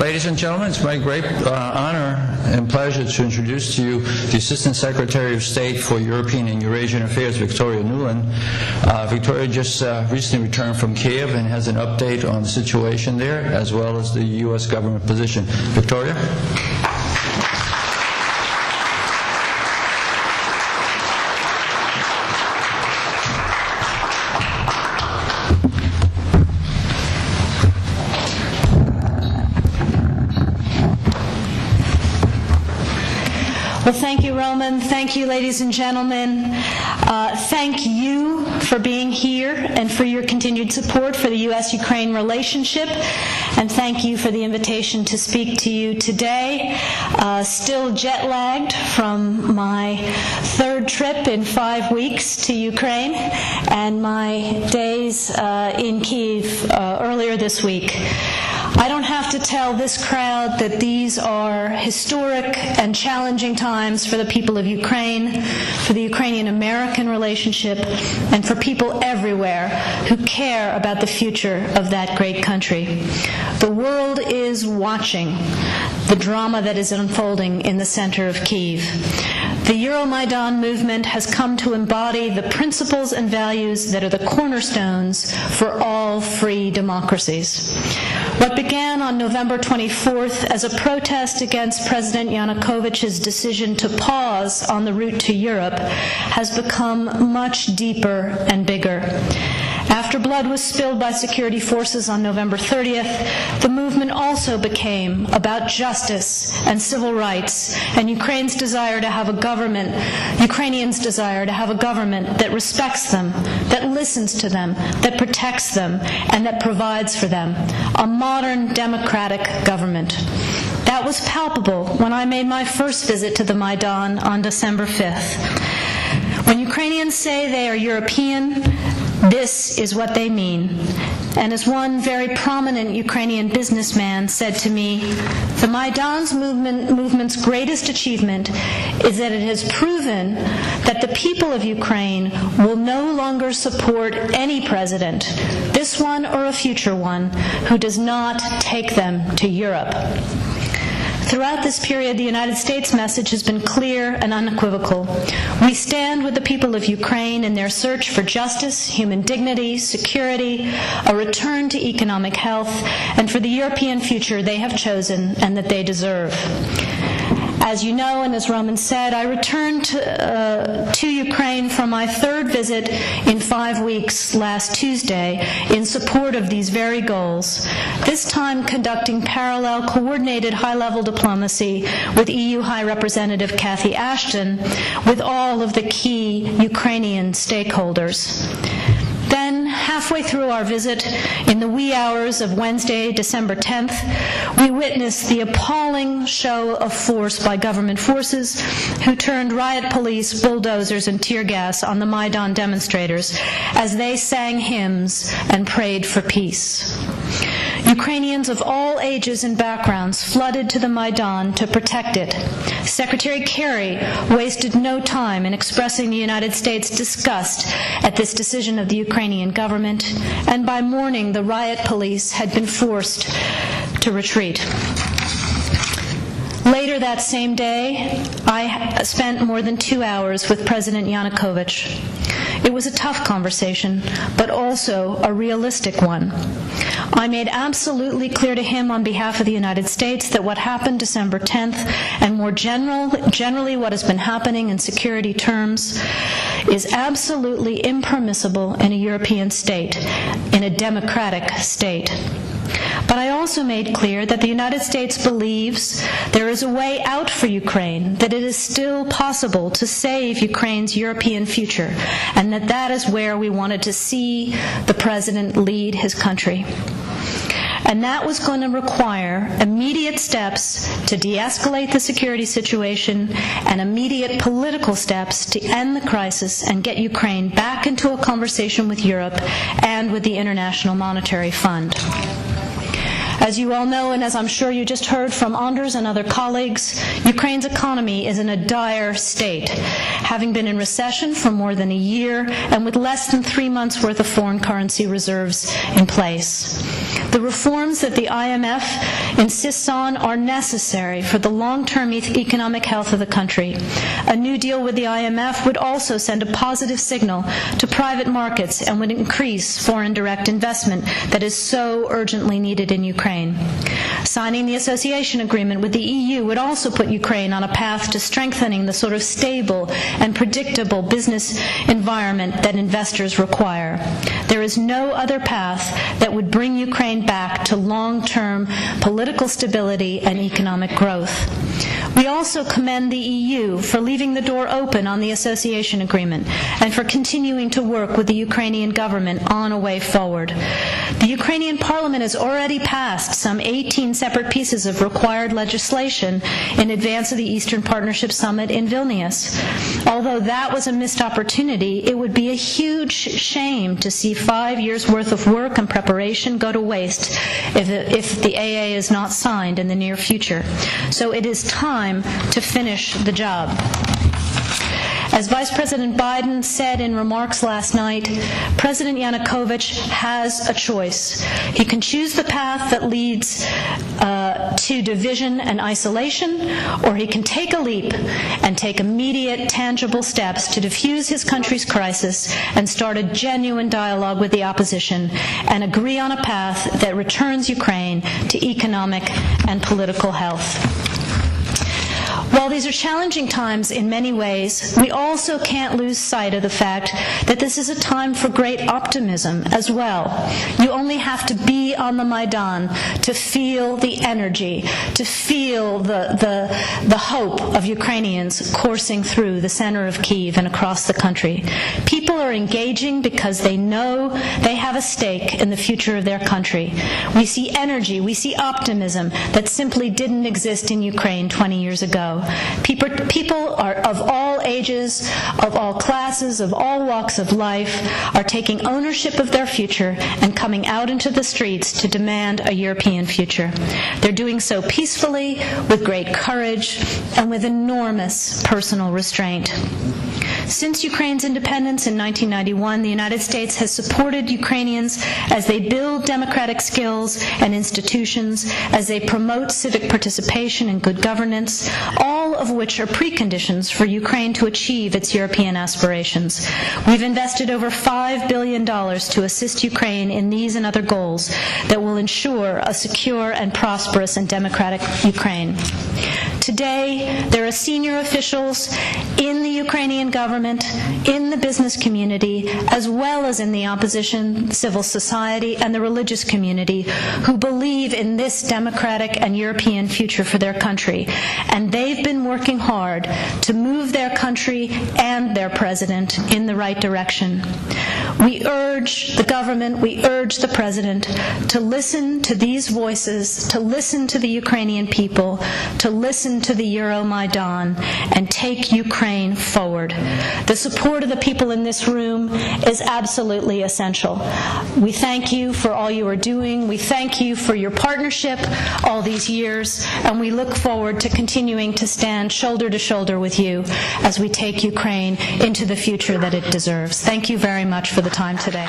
Ladies and gentlemen, it's my great honor and pleasure to introduce to you the Assistant Secretary of State for European and Eurasian Affairs, Victoria Нуланд. Victoria just recently returned from Kiev and has an update on the situation there, as well as the U.S. government position. Victoria? Well, thank you, Roman. Thank you, ladies and gentlemen. Thank you for being here and for your continued support for the U.S.-Ukraine relationship. And thank you for the invitation to speak to you today. Still jet-lagged from my third trip in 5 weeks to Ukraine and my days in Kyiv earlier this week. I don't have to tell this crowd that these are historic and challenging times for the people of Ukraine, for the Ukrainian-American relationship, and for people everywhere who care about the future of that great country. The world is watching the drama that is unfolding in the center of Kyiv. The Euromaidan movement has come to embody the principles and values that are the cornerstones for all free democracies. What began on November 24th as a protest against President Yanukovych's decision to pause on the route to Europe has become much deeper and bigger. After blood was spilled by security forces on November 30th, the movement also became about justice and civil rights and Ukrainians' desire to have a government that respects them, that listens to them, that protects them, and that provides for them. A modern democratic government. That was palpable when I made my first visit to the Maidan on December 5th. When Ukrainians say they are European, this is what they mean. And as one very prominent Ukrainian businessman said to me, the Maidan's movement's greatest achievement is that it has proven that the people of Ukraine will no longer support any president, this one or a future one, who does not take them to Europe. Throughout this period, the United States message has been clear and unequivocal. We stand with the people of Ukraine in their search for justice, human dignity, security, a return to economic health, and for the European future they have chosen and that they deserve. As you know, and as Roman said, I returned to Ukraine for my third visit in 5 weeks last Tuesday in support of these very goals, this time conducting parallel coordinated high-level diplomacy with EU High Representative Cathy Ashton with all of the key Ukrainian stakeholders. Then, halfway through our visit, in the wee hours of Wednesday, December 10th, we witnessed the appalling show of force by government forces who turned riot police, bulldozers, and tear gas on the Maidan demonstrators as they sang hymns and prayed for peace. Ukrainians of all ages and backgrounds flooded to the Maidan to protect it. Secretary Kerry wasted no time in expressing the United States' disgust at this decision of the Ukrainian government, and by morning the riot police had been forced to retreat. Later that same day, I spent more than 2 hours with President Yanukovych. It was a tough conversation, but also a realistic one. I made absolutely clear to him on behalf of the United States that what happened December 10th, and more generally what has been happening in security terms, is absolutely impermissible in a European state, in a democratic state. But I also made clear that the United States believes there is a way out for Ukraine, that it is still possible to save Ukraine's European future, and that that is where we wanted to see the President lead his country. And that was going to require immediate steps to de-escalate the security situation and immediate political steps to end the crisis and get Ukraine back into a conversation with Europe and with the International Monetary Fund. As you all know, and as I'm sure you just heard from Anders and other colleagues, Ukraine's economy is in a dire state, having been in recession for more than a year and with less than 3 months' worth of foreign currency reserves in place. The reforms that the IMF insists on are necessary for the long-term economic health of the country. A new deal with the IMF would also send a positive signal to private markets and would increase foreign direct investment that is so urgently needed in Ukraine. Signing the association agreement with the EU would also put Ukraine on a path to strengthening the sort of stable and predictable business environment that investors require. There is no other path that would bring Ukraine back to long-term political stability and economic growth. We also commend the EU for leaving the door open on the association agreement and for continuing to work with the Ukrainian government on a way forward. The Ukrainian parliament has already passed some 18 separate pieces of required legislation in advance of the Eastern Partnership Summit in Vilnius. Although that was a missed opportunity, it would be a huge shame to see 5 years' worth of work and preparation go to waste if the AA is not signed in the near future. So it is time to finish the job. As Vice President Biden said in remarks last night, President Yanukovych has a choice. He can choose the path that leads to division and isolation, or he can take a leap and take immediate, tangible steps to defuse his country's crisis and start a genuine dialogue with the opposition and agree on a path that returns Ukraine to economic and political health. While these are challenging times in many ways, we also can't lose sight of the fact that this is a time for great optimism as well. You only have to be on the Maidan to feel the energy, to feel the hope of Ukrainians coursing through the center of Kyiv and across the country. People are engaging because they know they have a stake in the future of their country. We see energy, we see optimism that simply didn't exist in Ukraine 20 years ago. People are of all ages, of all classes, of all walks of life, are taking ownership of their future and coming out into the streets to demand a European future. They're doing so peacefully, with great courage, and with enormous personal restraint. Since Ukraine's independence in 1991, the United States has supported Ukrainians as they build democratic skills and institutions, as they promote civic participation and good governance, all of which are preconditions for Ukraine to achieve its European aspirations. We've invested over $5 billion to assist Ukraine in these and other goals that will ensure a secure and prosperous and democratic Ukraine. Today, there are senior officials in the Ukrainian government, in the business community, as well as in the opposition, civil society, and the religious community who believe in this democratic and European future for their country. And they've been working hard to move their country and their president in the right direction. We urge the government, we urge the president to listen to these voices, to listen to the Ukrainian people, to listen to the Euromaidan, and take Ukraine forward. The support of the people in this room is absolutely essential. We thank you for all you are doing. We thank you for your partnership all these years, and we look forward to continuing to stand shoulder to shoulder with you as we take Ukraine into the future that it deserves. Thank you very much for the time today.